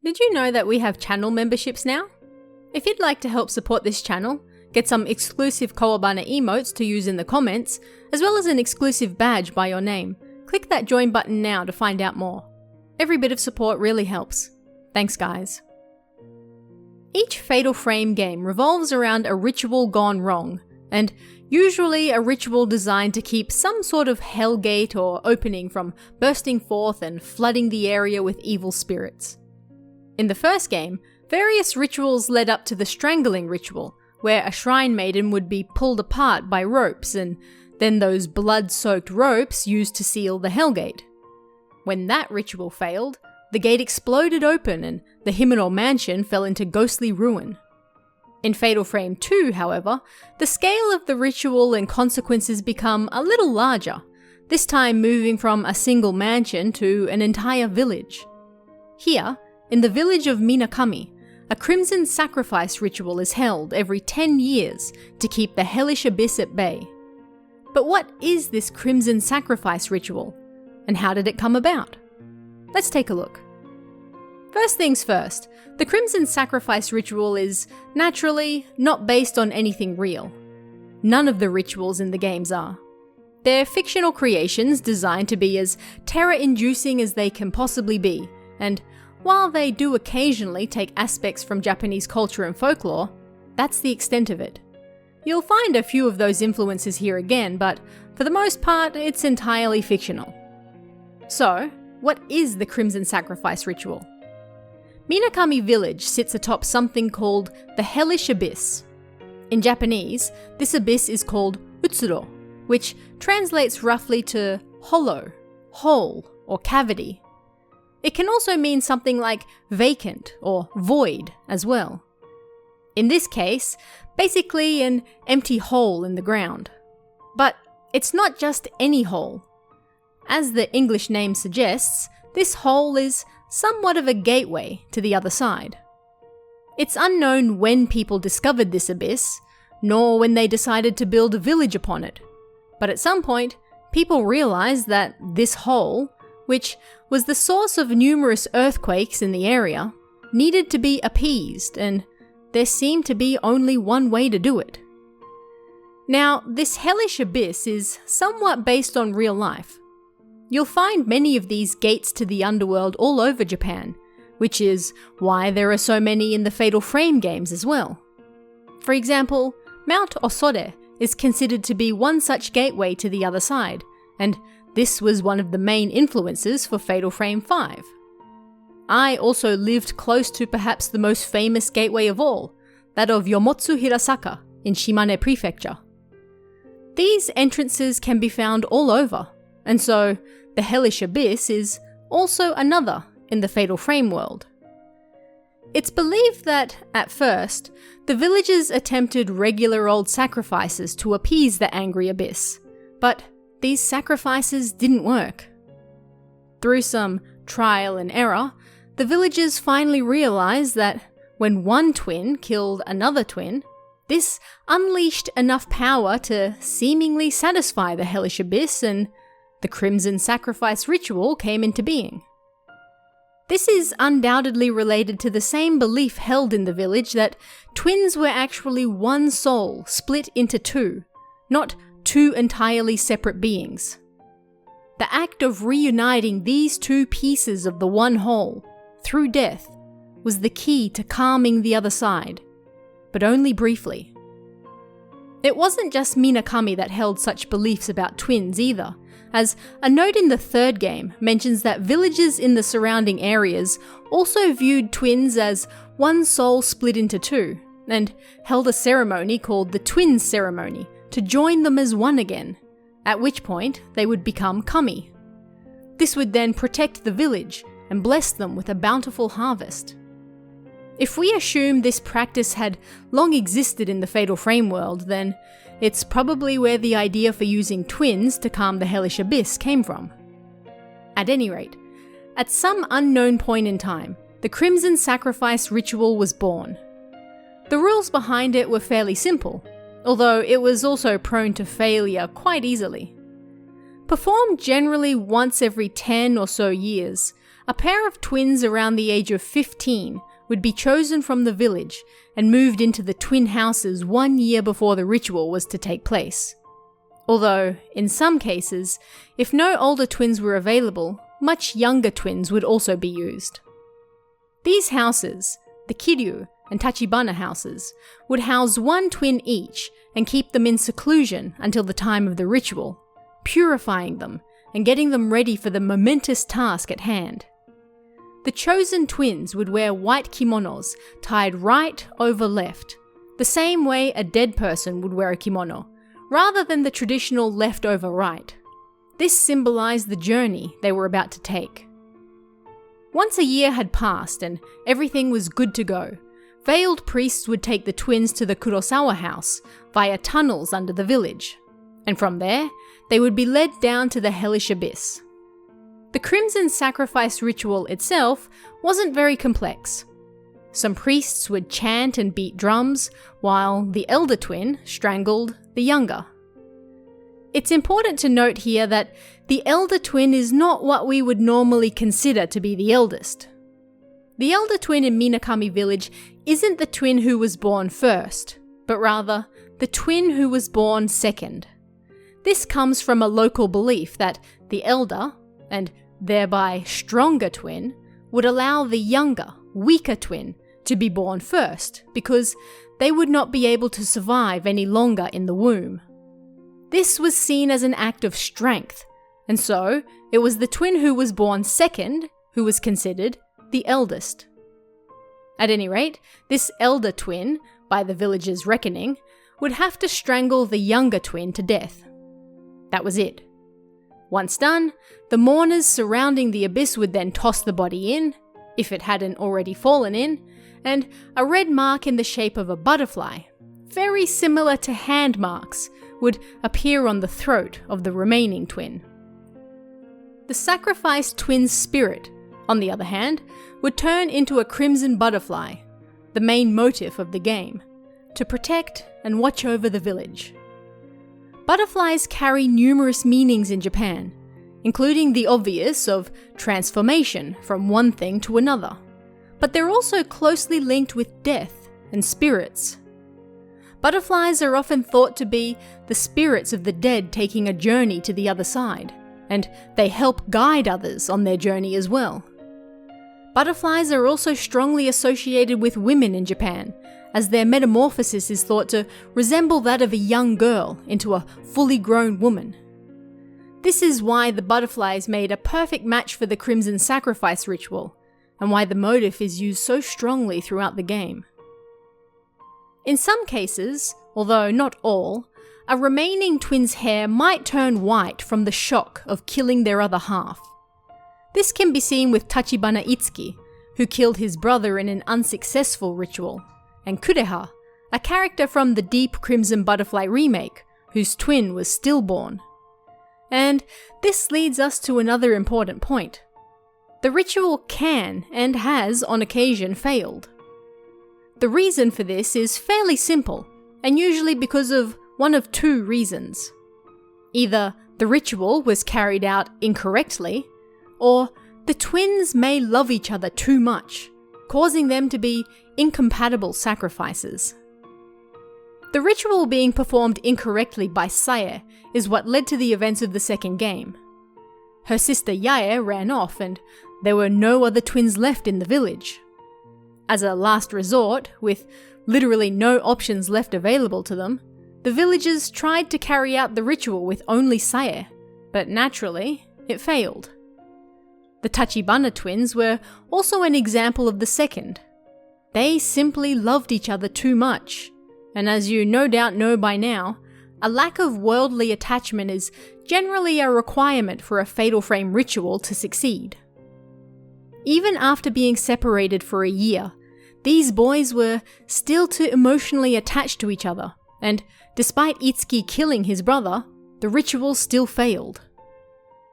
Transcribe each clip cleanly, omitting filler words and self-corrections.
Did you know that we have channel memberships now? If you'd like to help support this channel, get some exclusive Kawabana emotes to use in the comments, as well as an exclusive badge by your name, click that join button now to find out more. Every bit of support really helps. Thanks guys. Each Fatal Frame game revolves around a ritual gone wrong, and usually a ritual designed to keep some sort of hell gate or opening from bursting forth and flooding the area with evil spirits. In the first game, various rituals led up to the strangling ritual, where a shrine maiden would be pulled apart by ropes and then those blood-soaked ropes used to seal the Hellgate. When that ritual failed, the gate exploded open and the Himeno mansion fell into ghostly ruin. In Fatal Frame 2, however, the scale of the ritual and consequences become a little larger, this time moving from a single mansion to an entire village. Here, in the village of Minakami, a crimson sacrifice ritual is held every 10 years to keep the hellish abyss at bay. But what is this crimson sacrifice ritual, and how did it come about? Let's take a look. First things first, the crimson sacrifice ritual is, naturally, not based on anything real. None of the rituals in the games are. They're fictional creations designed to be as terror-inducing as they can possibly be, and while they do occasionally take aspects from Japanese culture and folklore, that's the extent of it. You'll find a few of those influences here again, but for the most part, it's entirely fictional. So, what is the Crimson Sacrifice ritual? Minakami Village sits atop something called the Hellish Abyss. In Japanese, this abyss is called Utsuro, which translates roughly to hollow, hole, or cavity. It can also mean something like vacant or void as well. In this case, basically an empty hole in the ground. But it's not just any hole. As the English name suggests, this hole is somewhat of a gateway to the other side. It's unknown when people discovered this abyss, nor when they decided to build a village upon it. But at some point, people realized that this hole, which was the source of numerous earthquakes in the area, needed to be appeased, and there seemed to be only one way to do it. Now, this hellish abyss is somewhat based on real life. You'll find many of these gates to the underworld all over Japan, which is why there are so many in the Fatal Frame games as well. For example, Mount Osore is considered to be one such gateway to the other side, and this was one of the main influences for Fatal Frame 5. I also lived close to perhaps the most famous gateway of all, that of Yomotsu Hirasaka in Shimane Prefecture. These entrances can be found all over, and so the Hellish Abyss is also another in the Fatal Frame world. It's believed that, at first, the villagers attempted regular old sacrifices to appease the angry abyss, but these sacrifices didn't work. Through some trial and error, the villagers finally realized that when one twin killed another twin, this unleashed enough power to seemingly satisfy the hellish abyss, and the Crimson Sacrifice ritual came into being. This is undoubtedly related to the same belief held in the village that twins were actually one soul split into two, not two entirely separate beings. The act of reuniting these two pieces of the one whole, through death, was the key to calming the other side, but only briefly. It wasn't just Minakami that held such beliefs about twins either, as a note in the third game mentions that villagers in the surrounding areas also viewed twins as one soul split into two, and held a ceremony called the Twins Ceremony to join them as one again, at which point they would become kami. This would then protect the village and bless them with a bountiful harvest. If we assume this practice had long existed in the Fatal Frame world, then it's probably where the idea for using twins to calm the hellish abyss came from. At any rate, at some unknown point in time, the Crimson Sacrifice ritual was born. The rules behind it were fairly simple, although it was also prone to failure quite easily. Performed generally once every 10 or so years, A pair of twins around the age of 15 would be chosen from the village and moved into the twin houses 1 year before the ritual was to take place. Although, in some cases, if no older twins were available, much younger twins would also be used. These houses, the Kiryu and Tachibana houses, would house one twin each and keep them in seclusion until the time of the ritual, purifying them and getting them ready for the momentous task at hand. The chosen twins would wear white kimonos tied right over left, the same way a dead person would wear a kimono, rather than the traditional left over right. This symbolized the journey they were about to take. Once a year had passed and everything was good to go, veiled priests would take the twins to the Kurosawa house via tunnels under the village, and from there, they would be led down to the hellish abyss. The crimson sacrifice ritual itself wasn't very complex. Some priests would chant and beat drums, while the elder twin strangled the younger. It's important to note here that the elder twin is not what we would normally consider to be the eldest. The elder twin in Minakami village isn't the twin who was born first, but rather the twin who was born second. This comes from a local belief that the elder, and thereby stronger twin, would allow the younger, weaker twin to be born first, because they would not be able to survive any longer in the womb. This was seen as an act of strength, and so it was the twin who was born second who was considered the eldest. At any rate, this elder twin, by the villagers' reckoning, would have to strangle the younger twin to death. That was it. Once done, the mourners surrounding the abyss would then toss the body in, if it hadn't already fallen in, and a red mark in the shape of a butterfly, very similar to hand marks, would appear on the throat of the remaining twin. The sacrificed twin's spirit, on the other hand, would turn into a crimson butterfly, the main motif of the game, to protect and watch over the village. Butterflies carry numerous meanings in Japan, including the obvious of transformation from one thing to another, but they're also closely linked with death and spirits. Butterflies are often thought to be the spirits of the dead taking a journey to the other side, and they help guide others on their journey as well. Butterflies are also strongly associated with women in Japan, as their metamorphosis is thought to resemble that of a young girl into a fully grown woman. This is why the butterflies made a perfect match for the crimson sacrifice ritual, and why the motif is used so strongly throughout the game. In some cases, although not all, a remaining twin's hair might turn white from the shock of killing their other half. This can be seen with Tachibana Itsuki, who killed his brother in an unsuccessful ritual, and Kureha, a character from the Deep Crimson Butterfly remake, whose twin was stillborn. And this leads us to another important point. The ritual can and has on occasion failed. The reason for this is fairly simple, and usually because of one of two reasons. Either the ritual was carried out incorrectly, or the twins may love each other too much, causing them to be incompatible sacrifices. The ritual being performed incorrectly by Sae is what led to the events of the second game. Her sister Yae ran off and there were no other twins left in the village. As a last resort, with literally no options left available to them, the villagers tried to carry out the ritual with only Sae, but naturally, it failed. The Tachibana twins were also an example of the second. They simply loved each other too much, and as you no doubt know by now, a lack of worldly attachment is generally a requirement for a Fatal Frame ritual to succeed. Even after being separated for a year, these boys were still too emotionally attached to each other, and despite Itsuki killing his brother, the ritual still failed.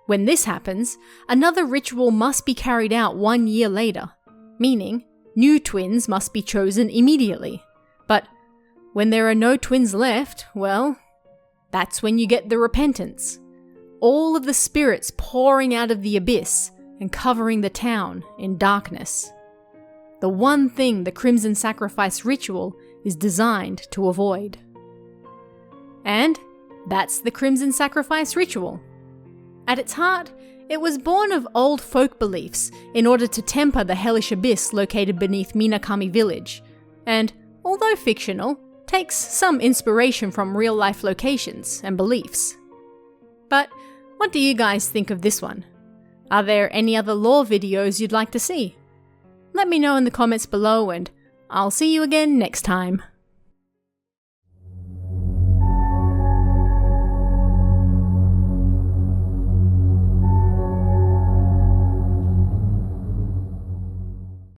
When this happens, another ritual must be carried out 1 year later, meaning new twins must be chosen immediately. But when there are no twins left, well, that's when you get the repentance. All of the spirits pouring out of the abyss, and covering the town in darkness. The one thing the Crimson Sacrifice ritual is designed to avoid. And that's the Crimson Sacrifice ritual. At its heart, it was born of old folk beliefs in order to temper the hellish abyss located beneath Minakami village, and, although fictional, takes some inspiration from real-life locations and beliefs. But what do you guys think of this one? Are there any other lore videos you'd like to see? Let me know in the comments below, and I'll see you again next time.